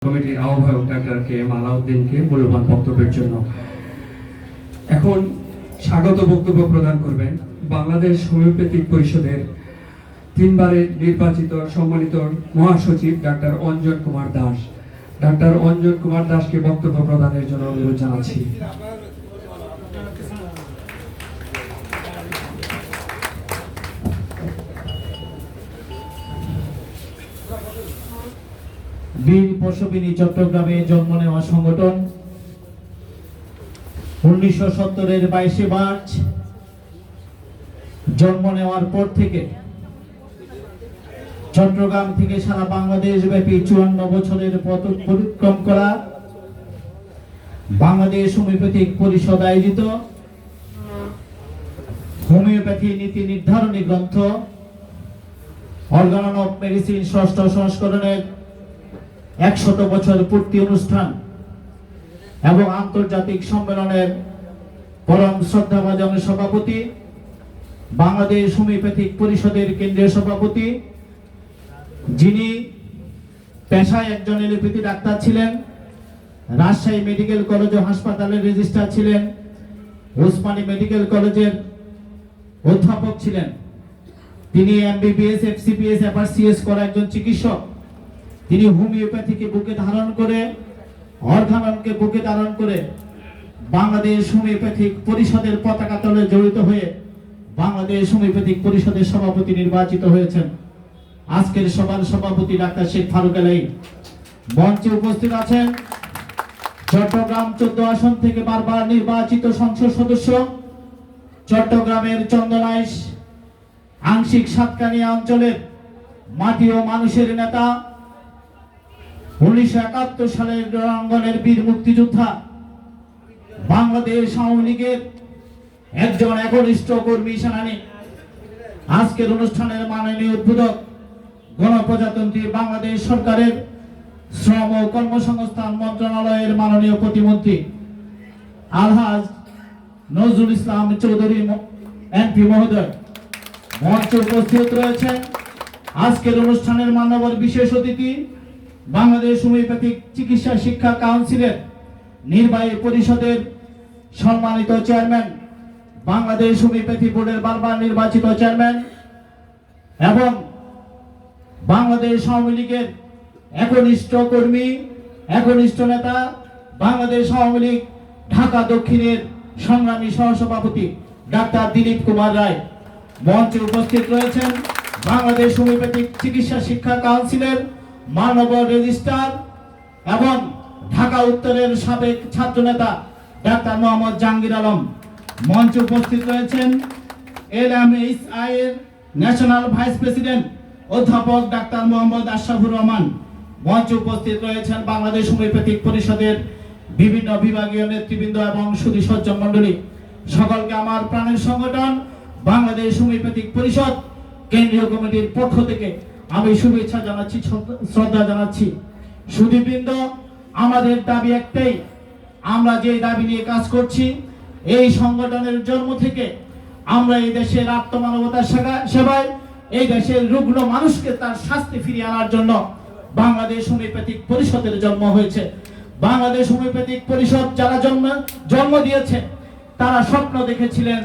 কমিটির আহ্বায়ক doctor K M আলাউদ্দিনকে মূল্যবান বক্তব্যের জন্য। এখন স্বাগত বক্তব্য প্রদান করবেন বাংলাদেশ হোমিওপ্যাথিক পরিষদের 3 বারের নির্বাচিত সম্মানিত মহাসচিব ডাক্তার অঞ্জন কুমার দাস। ডাক্তার অঞ্জন কুমার দাসকে বক্তব্য প্রদানের জন্য অনুরোধ জানাচ্ছি। বীর পশবিনী চট্টগ্রামে জন্ম নেওয়া সংগঠন 1970-এর 22শে মার্চ জন্ম নেওয়ার পর থেকে চট্টগ্রাম থেকে সারা বাংলাদেশ ব্যাপী 54 বছরের পথ পরিক্রম করা বাংলাদেশ হোমিওপ্যাথিক পরিষদ আয়োজিত হোমিওপ্যাথি নীতি নির্ধারণী গ্রন্থ অর্গান অফ মেডিসিন 6ষ্ঠ সংস্করণের 100 বছর পূর্তি অনুষ্ঠান এবং আন্তর্জাতিক সম্মেলনের পরম শ্রদ্ধাভাজন সভাপতি, বাংলাদেশ হোমিওপ্যাথিক পরিষদের কেন্দ্রীয় সভাপতি, যিনি পেশায় একজন এলোপ্যাথি ডাক্তার ছিলেন, রাজশাহী মেডিকেল কলেজ ও হাসপাতালের রেজিস্ট্রার ছিলেন, ওসমানী মেডিকেল কলেজের অধ্যাপক ছিলেন। তিনি এমবিবিএস, এফসিপিএস, এফআরসিএস করা একজন চিকিৎসক। তিনি হোমিওপ্যাথিকে বুকে ধারণ করে, অর্গাননকে বুকে ধারণ করে বাংলাদেশ হোমিওপ্যাথিক পরিষদের পতাকা তলে জড়িত হয়ে বাংলাদেশ হোমিওপ্যাথিক পরিষদের সভাপতি নির্বাচিত হয়েছেন। আজকের সভার সভাপতি ডাক্তার শেখ ফারুক আলাই। মঞ্চে উপস্থিত আছেন চট্টগ্রাম 14 আসন থেকে বারবার নির্বাচিত সংসদ সদস্য, চট্টগ্রামের চন্দনাইশ আংশিক সাতকানিয়া অঞ্চলের মাটি ও মানুষের নেতা, 1971 সালের রণাঙ্গনের বীর মুক্তিযোদ্ধা, বাংলাদেশ আওয়ামী লীগের একজন একনিষ্ঠ কর্মী সেনানী, আজকের অনুষ্ঠানের মাননীয় উদ্বোধক, গণপ্রজাতন্ত্রী বাংলাদেশ সরকারের শ্রম ও কর্মসংস্থান মন্ত্রণালয়ের মাননীয় প্রতিমন্ত্রী আলহাজ নজরুল ইসলাম চৌধুরী এমপি মহোদয়। মঞ্চে উপস্থিত রয়েছেন আজকের অনুষ্ঠানের মাননীয় বিশেষ অতিথি, বাংলাদেশ হোমিওপ্যাথিক চিকিৎসা শিক্ষা কাউন্সিলের নির্বাহী পরিষদের সম্মানিত চেয়ারম্যান, বাংলাদেশ হোমিওপ্যাথি বোর্ডের বারবার নির্বাচিত চেয়ারম্যান এবং বাংলাদেশ আওয়ামী লীগের একনিষ্ঠ কর্মী, একনিষ্ঠ নেতা, বাংলাদেশ আওয়ামী লীগ ঢাকা দক্ষিণের সংগ্রামী সহসভাপতি ডাক্তার দিলীপ কুমার রায়। মঞ্চে উপস্থিত রয়েছেন বাংলাদেশ হোমিওপ্যাথিক চিকিৎসা শিক্ষা কাউন্সিলের মানব রেজিস্ট্রার এবং ঢাকা উত্তরের সাবেক ছাত্র নেতা ডাক্তার মোহাম্মদ জাহাঙ্গীর আলম। মঞ্চে উপস্থিত রয়েছেন এলএমএইচআই এর ন্যাশনাল ভাইস প্রেসিডেন্ট অধ্যাপক ডাক্তার মোহাম্মদ আশরাফুর রহমান। মঞ্চে উপস্থিত রয়েছেন বাংলাদেশ হোমিওপ্যাথিক পরিষদের বিভিন্ন বিভাগীয় নেতৃবৃন্দ এবং সুধী সজ্জন মণ্ডলী। সকলকে আমার প্রাণের সংগঠন বাংলাদেশ হোমিওপ্যাথিক পরিষদ কেন্দ্রীয় কমিটির পক্ষ থেকে আমি শুভেচ্ছা জানাচ্ছি, শ্রদ্ধা জানাচ্ছি। সুধীবৃন্দ, আমাদের দাবি একটাই, আমরা যে দাবি নিয়ে কাজ করছি, এই সংগঠনের জন্ম থেকে আমরা এই দেশের আত্মমানবতার সেবায়, এই দেশের রুগ্ন মানুষকে তার শাস্তি ফিরিয়ে আনার জন্য বাংলাদেশ হোমিওপ্যাথিক পরিষদের জন্ম হয়েছে। বাংলাদেশ হোমিওপ্যাথিক পরিষদ যারা জন্ম দিয়েছে তারা স্বপ্ন দেখেছিলেন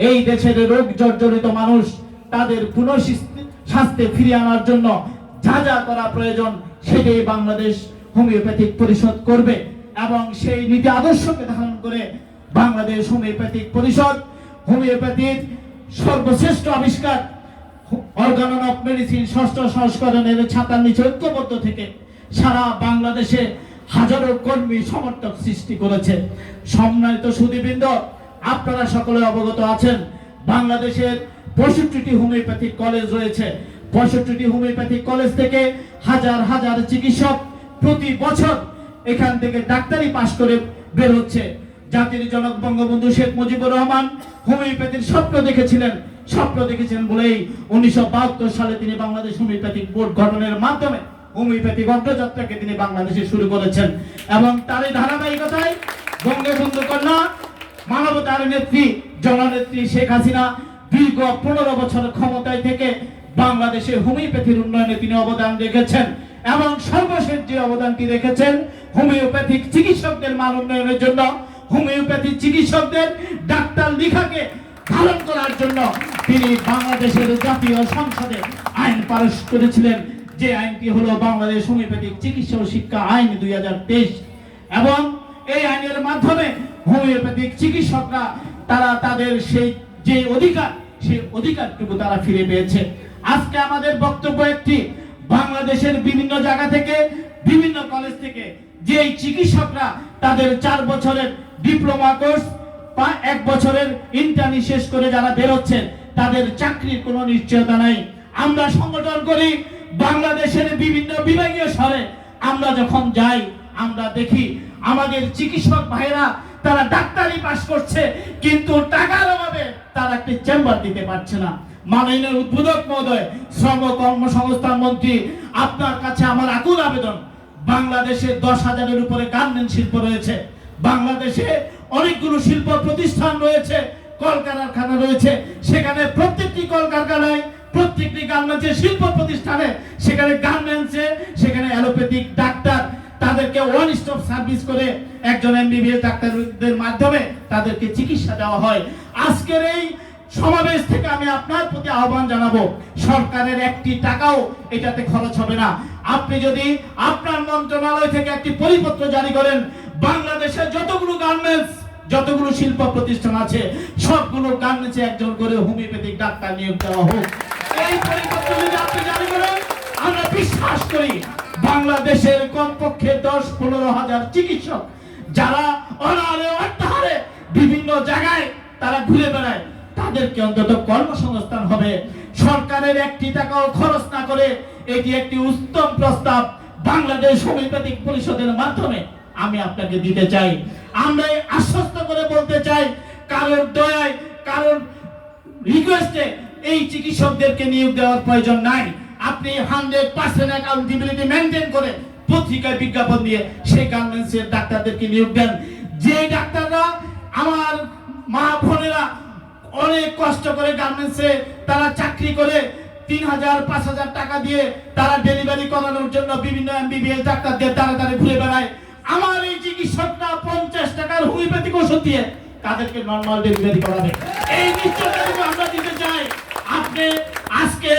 এই দেশের রোগ জর্জরিত মানুষ তাদের পুনঃস্বাস্থ্যে ফিরিয়ে আনার জন্য যা যা করা প্রয়োজন সেটাই বাংলাদেশ হোমিওপ্যাথিক পরিষদ করবে এবং সেই নীতি আদর্শকে ধারণ করে বাংলাদেশ হোমিওপ্যাথিক পরিষদ হোমিওপ্যাথির সর্বশ্রেষ্ঠ আবিষ্কার অর্গান অফ মেডিসিন 6ষ্ঠ সংস্করণের ছাতার নিচে ঐক্যবদ্ধ থেকে সারা বাংলাদেশে হাজারো কর্মী সমর্থক সৃষ্টি করেছে। সম্মানিত সুধীবৃন্দ, আপনারা সকলে অবগত আছেন বাংলাদেশের 65টি হোমিওপ্যাথিক কলেজ রয়েছে। 65টি হোমিওপ্যাথিক কলেজ থেকে হাজার হাজার চিকিৎসক প্রতি বছর এখান থেকে ডাক্তারি পাশ করে বের হচ্ছে। জাতির জনক বঙ্গবন্ধু শেখ মুজিবুর রহমান হোমিওপ্যাথির স্বপ্ন দেখেছেন বলেই 1972 সালে তিনি বাংলাদেশ হোমিওপ্যাথিক বোর্ড গঠনের মাধ্যমে হোমিওপ্যাথিক অগ্রযাত্রাকে তিনি বাংলাদেশে শুরু করেছেন এবং তারই ধারাবাহিকতায় বঙ্গবন্ধু কন্যা মানবতার নেত্রী জননেত্রী শেখ হাসিনা দীর্ঘ 15 বছর ক্ষমতায় থেকে বাংলাদেশে হোমিওপ্যাথির উন্নয়নে তিনি অবদান রেখেছেন এবং সর্বশেষ যে অবদানটি রেখেছেন হোমিওপ্যাথিক চিকিৎসকদের মান উন্নয়নের জন্য, হোমিওপ্যাথি চিকিৎসকদের ডাক্তার লেখাকে ধারণ করার জন্য তিনি বাংলাদেশের জাতীয় সংসদে আইন পাস করেছিলেন, যে আইনটি হলো বাংলাদেশ হোমিওপ্যাথিক চিকিৎসা ও শিক্ষা আইন 2023। এবং এই আইনের মাধ্যমে হোমিওপ্যাথিক চিকিৎসকরা তারা তাদের সেই অধিকারটুকু তারা ফিরে পেয়েছে। আজকে আমাদের বক্তব্য একটি, বাংলাদেশের বিভিন্ন জায়গা থেকে, বিভিন্ন কলেজ থেকে যে চিকিৎসকরা তাদের 4 বছরের ডিপ্লোমা কোর্স বা 1 বছরের ইন্টার্নি শেষ করে যারা বেরোচ্ছেন, তাদের চাকরির কোনো নিশ্চয়তা নাই। আমরা সংগঠন করি বাংলাদেশের বিভিন্ন বিভাগীয় শহরে, আমরা যখন যাই আমরা দেখি আমাদের চিকিৎসক ভাইরা তারা ডাক্তারি পাস করছে, কিন্তু টাকার অভাবে তারা একটি চেম্বার দিতে পারছে না। মাননীয় উদ্বোধক মহোদয়, শ্রম কর্মসংস্থান মন্ত্রী, আপনার কাছে আমার আকুল আবেদন, বাংলাদেশে 10,000-এর উপরে গার্মেন্টস শিল্প রয়েছে, বাংলাদেশে অনেকগুলো শিল্প প্রতিষ্ঠান রয়েছে, কলকারখানা রয়েছে, সেখানে প্রত্যেকটি কলকারখানায়, প্রত্যেকটি গার্মেন্টসের শিল্প প্রতিষ্ঠানে, সেখানে গার্মেন্টসে, সেখানে অ্যালোপ্যাথিক ডাক্তার, তাদেরকে ওয়ান স্টপ সার্ভিস করে একজন এমবিবিএস ডাক্তারদের মাধ্যমে তাদেরকে চিকিৎসা দেওয়া হয়। আজকের এই সমাবেশ থেকে আমি আপনার প্রতি আহ্বান জানাবো, সরকারের একটি টাকাও এটাতে খরচ হবে না। আপনি যদি আপনার মন্ত্রণালয় থেকে একটি পরিপত্র জারি করেন, বাংলাদেশের যতগুলো গার্মেন্টস, যতগুলো শিল্প প্রতিষ্ঠান আছে, সবগুলো গার্মেন্টসে একজন করে হোমিওপ্যাথিক ডাক্তার নিয়োগ দেওয়া হোক। এই পরিপত্র যদি আপনি জারি করেন, আমরা বিশ্বাস করি বাংলাদেশের কমপক্ষে 10-15 হাজার চিকিৎসক যারা অনাহারে অর্থাহারে বিভিন্ন জায়গায় তারা ঘুরে বেড়ায়, তাদেরকে অন্তত কর্মসংস্থান হবে। সরকারের একটি টাকাও খরচ না করে এটি একটি উত্তম প্রস্তাব বাংলাদেশ হোমিওপ্যাথিক পরিষদের মাধ্যমে আমি আপনাকে দিতে চাই। আমরা আশ্বস্ত করে বলতে চাই, কারোর দয়ায়, কারোর রিকোয়েস্টে এই চিকিৎসকদেরকে নিয়োগ দেওয়ার প্রয়োজন নাই। আপনি 100% অ্যাকাউন্টেবিলিটি মেইনটেইন করে পত্রিকায় বিজ্ঞাপন দিয়ে সেই গার্মেন্টসের ডাক্তারদেরকে নিয়োগ দেন। যে ডাক্তাররা, আমার মা বোনেরা অনেক কষ্ট করে গার্মেন্টসে তারা চাকরি করে 3,000-5,000 টাকা দিয়ে তারা ডেলিভারি করানোর জন্য বিভিন্ন এমবিবিএস ডাক্তারদের তাড়াতাড়ি ঘুরে বেড়ায়, আমার এই চিকিৎসকরা 50 টাকার হোমিওপ্যাথিক ওষুধ দিয়ে তাদেরকে নরমাল ডেলিভারি করাবে। এই নিশ্চয়তা আমরা দিতে চাই। আপনি আজকে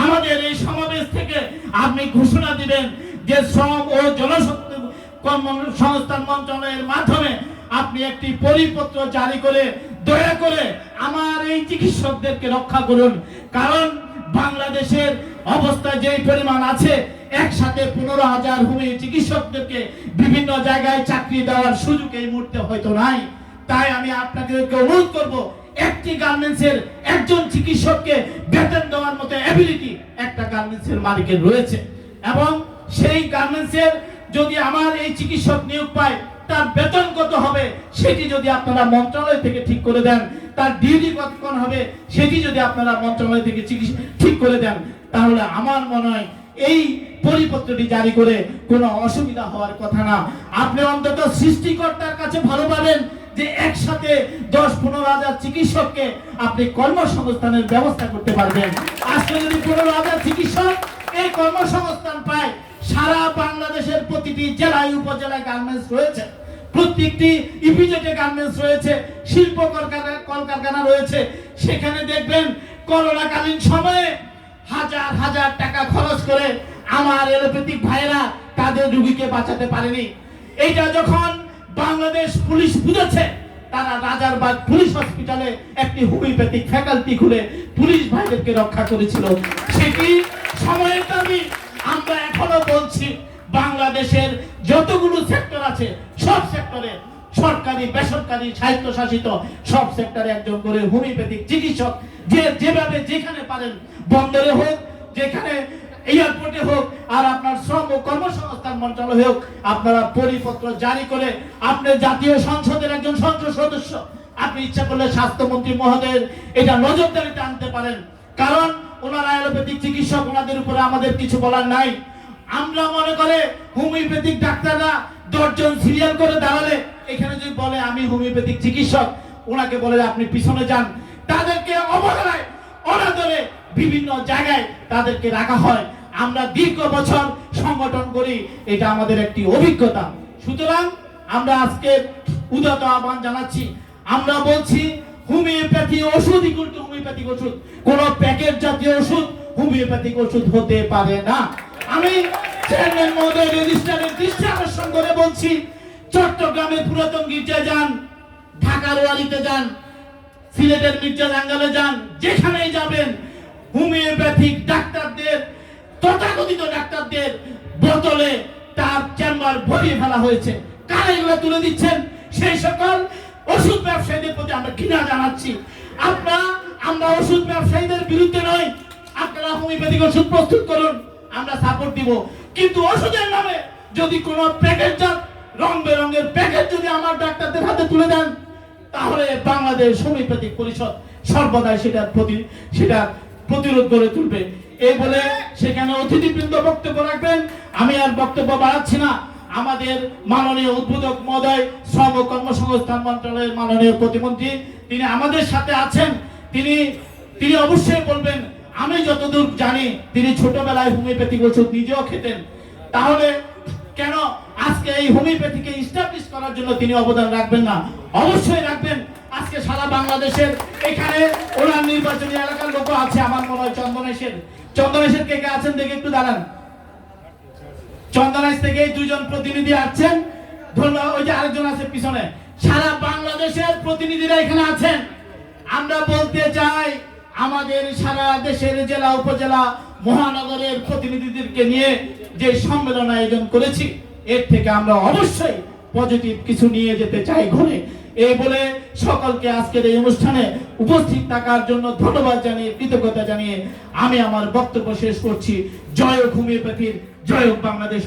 আমাদের এই সমাবেশ থেকে আপনি ঘোষণা দিবেন যে শ্রম ও জনসংস্থান মন্ত্রণালয়ের মাধ্যমে আপনি একটি পরিপত্র জারি করে দয়া করে আমার এই চিকিৎসকদেরকে রক্ষা করুন। কারণ বাংলাদেশের অবস্থা যেই পরিমাণ আছে, একসাথে 15,000 হোমিও চিকিৎসকদেরকে বিভিন্ন জায়গায় চাকরি দেওয়ার সুযোগ এই মুহূর্তে হয়তো নাই। তাই আমি আপনাদেরকে অনুরোধ করব, একটি গার্মেন্টসের একজন চিকিৎসককে বেতন দেওয়ার মতো এবিলিটি একটা গার্মেন্টসের মালিকের রয়েছে, এবং সেই গার্মেন্টসের যদি আমার এই চিকিৎসক নিয়োগ পায়, তার বেতন কত হবে সেটি যদি আপনারা মন্ত্রণালয় থেকে ঠিক করে দেন, তার ডিউটি কতক্ষণ হবে সেটি যদি আপনারা মন্ত্রণালয় থেকে ঠিক করে দেন, তাহলে আমার মনে হয় এই পরিপত্রটি জারি করে কোনো অসুবিধা হওয়ার কথা না। আপনি অন্তত সৃষ্টিকর্তার কাছে ভালো পাবেন যে একসাথে 10-15 হাজার চিকিৎসককে আপনি কর্মসংস্থানের ব্যবস্থা করতে পারবেন। আজকে যদি 15 হাজার চিকিৎসক এই কর্মসংস্থান পায়, সারা বাংলাদেশের প্রতিটি জেলায় উপজেলায় গার্মেন্টস রয়েছে, প্রত্যেকটি ইপিজেডে গার্মেন্টস রয়েছে, শিল্প কলকারখানা রয়েছে, সেখানে দেখবেন করোনাকালীন সময়ে হাজার হাজার টাকা খরচ করে আমার এলোপ্যাথিক ভাইরা তাদের রোগীকে বাঁচাতে পারেনি। এইটা যখন বাংলাদেশ পুলিশ বুঝেছে, তারা রাজারবাগ পুলিশ হসপিটালে একটি হোমিওপ্যাথিক ফ্যাকাল্টি খুলে পুলিশ ভাইদেরকে রক্ষা করেছিল। সেটি সময়ের দাবি। আমরা এখনো বলছি, বাংলাদেশের যতগুলো সেক্টর আছে সব সেক্টরে, সরকারি, বেসরকারি, স্বায়ত্তশাসিত সব সেক্টরে একজন করে হোমিওপ্যাথিক চিকিৎসক যেভাবে যেখানে পারেন, বন্দরে হোক, যেখানে এয়ারপোর্টে হোক, আর আপনার শ্রম ও কর্মসংস্থান মন্ত্রণালয় হোক, আপনারা পরিপত্র জারি করে আপনি জাতীয় সংসদের একজন সংসদ সদস্য, আপনি ইচ্ছা করলে স্বাস্থ্যমন্ত্রী মহোদয়ের এটা নজরদারিতে আনতে পারেন। কারণ ওনারা অ্যালোপ্যাথিক চিকিৎসক, ওনাদের উপরে আমাদের কিছু বলার নাই। আমরা মনে করে হোমিওপ্যাথিক ডাক্তাররা 10 জন সিরিয়াল করে দাঁড়ালে, এখানে যদি বলে আমি হোমিওপ্যাথিক চিকিৎসক, ওনাকে বলে আপনি পিছনে যান, তাদেরকে অবহেলায় অনাদরে বিভিন্ন জায়গায় তাদেরকে রাখা হয়। আমরা দীর্ঘ বছর সংগঠন করি, এটা আমাদের একটি অভিজ্ঞতা। সুতরাং আমরা আজকে উদাত্ত আহ্বান জানাচ্ছি, আমরা বলছি হোমিওপ্যাথি ওষুধ ইকুয়াল টু হোমিওপ্যাথিক ওষুধ, কোন প্যাকেট জাতীয় ওষুধ হোমিওপ্যাথিক ওষুধ হতে পারে না। আমি চেয়ারম্যান মহোদয় রেজিস্ট্রারের দৃষ্টি আকর্ষণ করে বলছি, চট্টগ্রামের পুরাতন গির্জায় যান, ঢাকার ওয়ালিতে যান, সিলেটের মির্জা জাঙ্গালে যান, যেখানেই যাবেন হোমিওপ্যাথিক ডাক্তারদের, তথাকথিত ডাক্তারদের বোতলে তার চেম্বার ভরিয়ে ফেলা হয়েছে। কারা এগুলো তুলে দিচ্ছেন? সেই সকল ওষুধ ব্যবসায়ীদের প্রতি আমরা ঘৃণা জানাচ্ছি। আমরা ওষুধ ব্যবসায়ীদের বিরুদ্ধে নই, আপনারা হোমিওপ্যাথিক ওষুধ প্রস্তুত করুন, আমরা সাপোর্ট দিব। কিন্তু ওষুধের নামে যদি কোনো প্যাকেটজাত রং বেরঙের প্যাকেট যদি আমার ডাক্তারদের হাতে তুলে দেন, তাহলে বাংলাদেশ হোমিওপ্যাথিক পরিষদ সর্বদাই সেটা প্রতিরোধ করে তুলবে। এই বলে সেখানে অতিথিবৃন্দ বক্তব্য রাখবেন। আমি আর বক্তব্য বাড়াচ্ছি না। আমাদের মাননীয় উদ্বোধক মহোদয়, শ্রম ও কর্মসংস্থান মন্ত্রণালয়ের মাননীয় প্রতিমন্ত্রী, তিনি আমাদের সাথে আছেন। তিনি অবশ্যই বলবেন। আমি যতদূর জানি তিনি ছোটবেলায় হোমিওপ্যাথিক ওষুধ নিজেও খেতেন। তাহলে কেন আজকে এই হোমিওপ্যাথিকে ইস্টাবলিশ করার জন্য তিনি অবদান রাখবেন না? অবশ্যই রাখবেন। আজকে সারা বাংলাদেশের এখানে ওনার নির্বাচনী এলাকার লোক আছে, আমার মনে হয় চন্দনেশের কে কে আছেন দেখে একটু দাঁড়ান। চন্দনেশ থেকে দুইজন প্রতিনিধি আসছেন, ধন্যবাদ। ওই যে আরেকজন আছে পিছনে। সারা বাংলাদেশের প্রতিনিধিরা এখানে আছেন। আমরা বলতে চাই, আমাদের সারা দেশের জেলা উপজেলা মহানগরের প্রতিনিধিদেরকে নিয়ে যে সম্মেলন আয়োজন করেছি, এর থেকে আমরা অবশ্যই পজিটিভ কিছু নিয়ে যেতে চাই ঘরে। এই বলে সকলকে আজকের এই অনুষ্ঠানে উপস্থিত থাকার জন্য ধন্যবাদ জানিয়ে, কৃতজ্ঞতা জানিয়ে আমি আমার বক্তব্য শেষ করছি। জয় হোক হোমিওপ্যাথির, জয় হোক বাংলাদেশ।